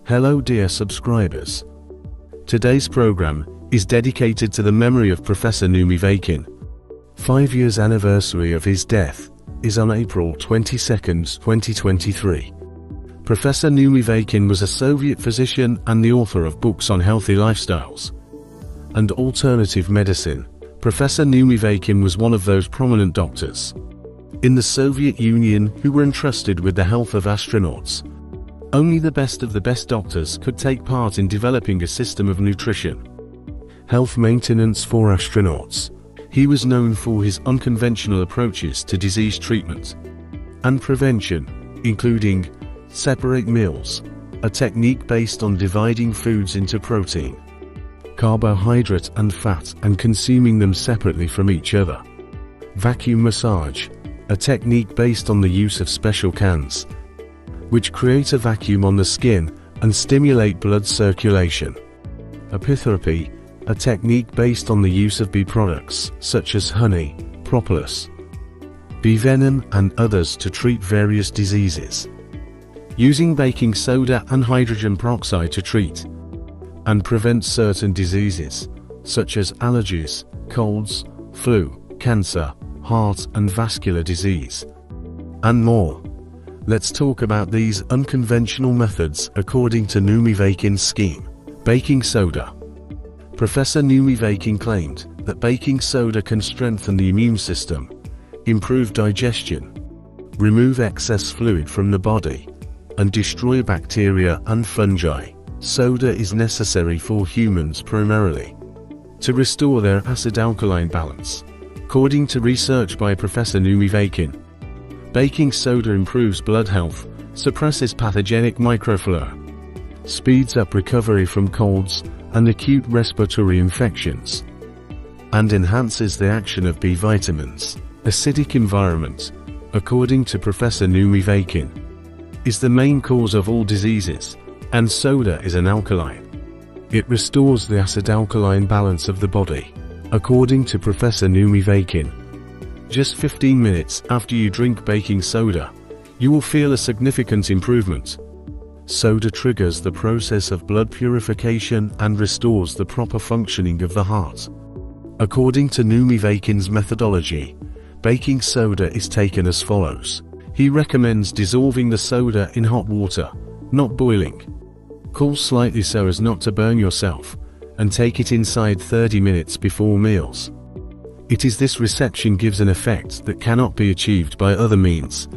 Hello dear subscribers. Today's program is dedicated to the memory of Professor Neumyvakin. 5 years anniversary of his death is on April 22, 2023. Professor Neumyvakin was a Soviet physician and the author of books on healthy lifestyles and alternative medicine. Professor Neumyvakin was one of those prominent doctors in the Soviet Union who were entrusted with the health of astronauts. Only the best of the best doctors could take part in developing a system of nutrition, health maintenance for astronauts. He was known for his unconventional approaches to disease treatment and prevention, including separate meals, a technique based on dividing foods into protein, carbohydrate and fat and consuming them separately from each other. Vacuum massage, a technique based on the use of special cans, which create a vacuum on the skin and stimulate blood circulation. Apitherapy, a technique based on the use of bee products such as honey, propolis, bee venom and others to treat various diseases. Using baking soda and hydrogen peroxide to treat and prevent certain diseases, such as allergies, colds, flu, cancer, heart and vascular disease, and more. Let's talk about these unconventional methods according to Neumyvakin's scheme. Baking soda. Professor Neumyvakin claimed that baking soda can strengthen the immune system, improve digestion, remove excess fluid from the body, and destroy bacteria and fungi. Soda is necessary for humans primarily to restore their acid-alkaline balance. According to research by Professor Neumyvakin, baking soda improves blood health, suppresses pathogenic microflora, speeds up recovery from colds and acute respiratory infections, and enhances the action of B vitamins. Acidic environment, according to Professor Neumyvakin, is the main cause of all diseases, and soda is an alkaline. It restores the acid-alkaline balance of the body. According to Professor Neumyvakin, just 15 minutes after you drink baking soda, you will feel a significant improvement. Soda triggers the process of blood purification and restores the proper functioning of the heart. According to Neumyvakin's methodology, baking soda is taken as follows. He recommends dissolving the soda in hot water, not boiling. Cool slightly so as not to burn yourself, and take it inside 30 minutes before meals. It is this reception gives an effect that cannot be achieved by other means.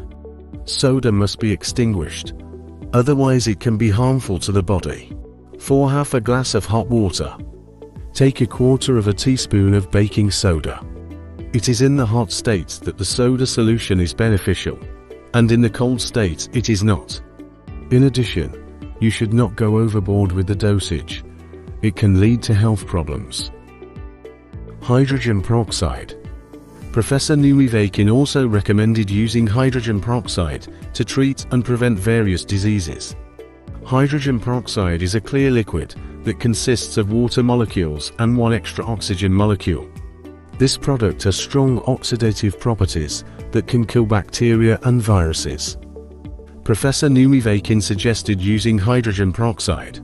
Soda must be extinguished, otherwise it can be harmful to the body. For half a glass of hot water, take 1/4 teaspoon of baking soda. It is in the hot state that the soda solution is beneficial, and in the cold state it is not. In addition, you should not go overboard with the dosage. It can lead to health problems. Hydrogen peroxide. Professor Neumyvakin also recommended using hydrogen peroxide to treat and prevent various diseases. Hydrogen peroxide is a clear liquid that consists of water molecules and one extra oxygen molecule. This product has strong oxidative properties that can kill bacteria and viruses. Professor Neumyvakin suggested using hydrogen peroxide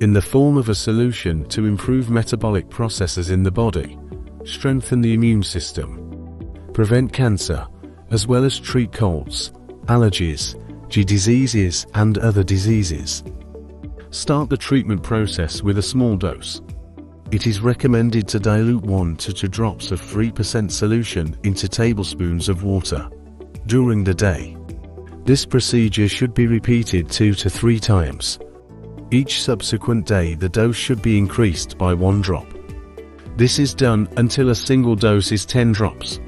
in the form of a solution to improve metabolic processes in the body, strengthen the immune system, prevent cancer, as well as treat colds, allergies, diseases and other diseases. Start the treatment process with a small dose. It is recommended to dilute 1 to 2 drops of 3% solution into tablespoons of water during the day. This procedure should be repeated 2 to 3 times. Each subsequent day the dose should be increased by 1 drop. This is done until a single dose is 10 drops.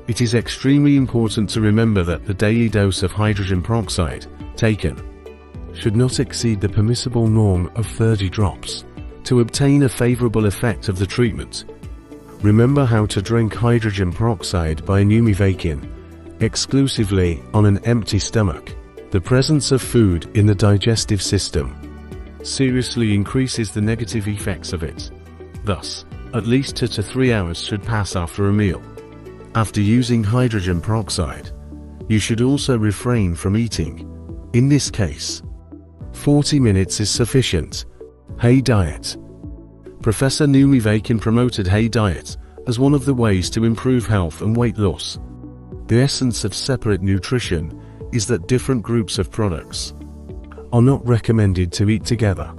It is extremely important to remember that the daily dose of hydrogen peroxide taken should not exceed the permissible norm of 30 drops to obtain a favorable effect of the treatment. Remember how to drink hydrogen peroxide by Neumyvakin exclusively on an empty stomach. The presence of food in the digestive system seriously increases the negative effects of it. Thus, at least 2 to 3 hours should pass after a meal. After using hydrogen peroxide, you should also refrain from eating. In this case, 40 minutes is sufficient. Hay diet. Professor Neumyvakin promoted hay diet as one of the ways to improve health and weight loss. The essence of separate nutrition is that different groups of products are not recommended to eat together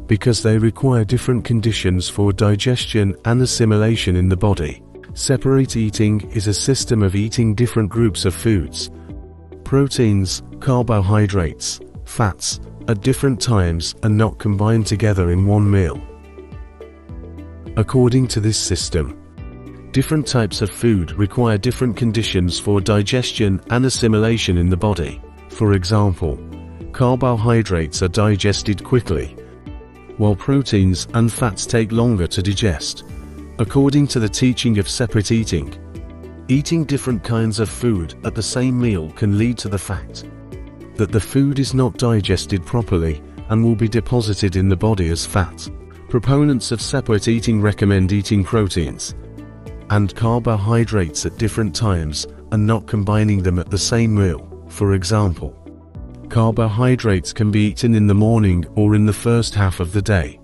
because they require different conditions for digestion and assimilation in the body. Separate eating is a system of eating different groups of foods, proteins, carbohydrates, fats, at different times and not combined together in one meal. According to this system, different types of food require different conditions for digestion and assimilation in the body. For example, carbohydrates are digested quickly, while proteins and fats take longer to digest. According to the teaching of separate eating, eating different kinds of food at the same meal can lead to the fact that the food is not digested properly and will be deposited in the body as fat. Proponents of separate eating recommend eating proteins and carbohydrates at different times and not combining them at the same meal. For example, carbohydrates can be eaten in the morning or in the first half of the day,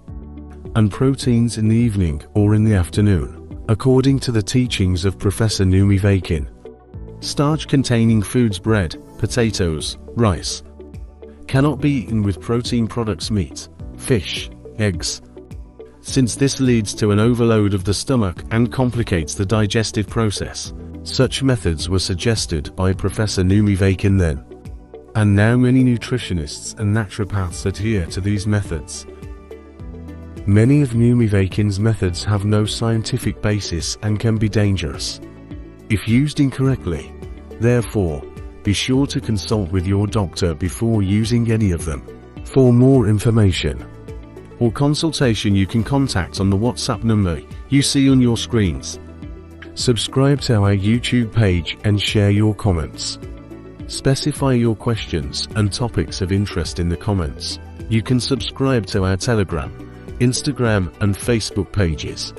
and proteins in the evening or in the afternoon. According to the teachings of Professor Neumyvakin, starch-containing foods, bread, potatoes, rice, cannot be eaten with protein products, meat, fish, eggs, since this leads to an overload of the stomach and complicates the digestive process. Such methods were suggested by Professor Neumyvakin then, and now many nutritionists and naturopaths adhere to these methods. Many of Neumyvakin's methods have no scientific basis and can be dangerous if used incorrectly. Therefore, be sure to consult with your doctor before using any of them. For more information or consultation, you can contact on the WhatsApp number you see on your screens. Subscribe to our YouTube page and share your comments. Specify your questions and topics of interest in the comments. You can subscribe to our Telegram, Instagram and Facebook pages.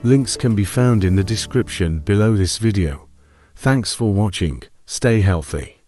Links can be found in the description below this video. Thanks for watching. Stay healthy.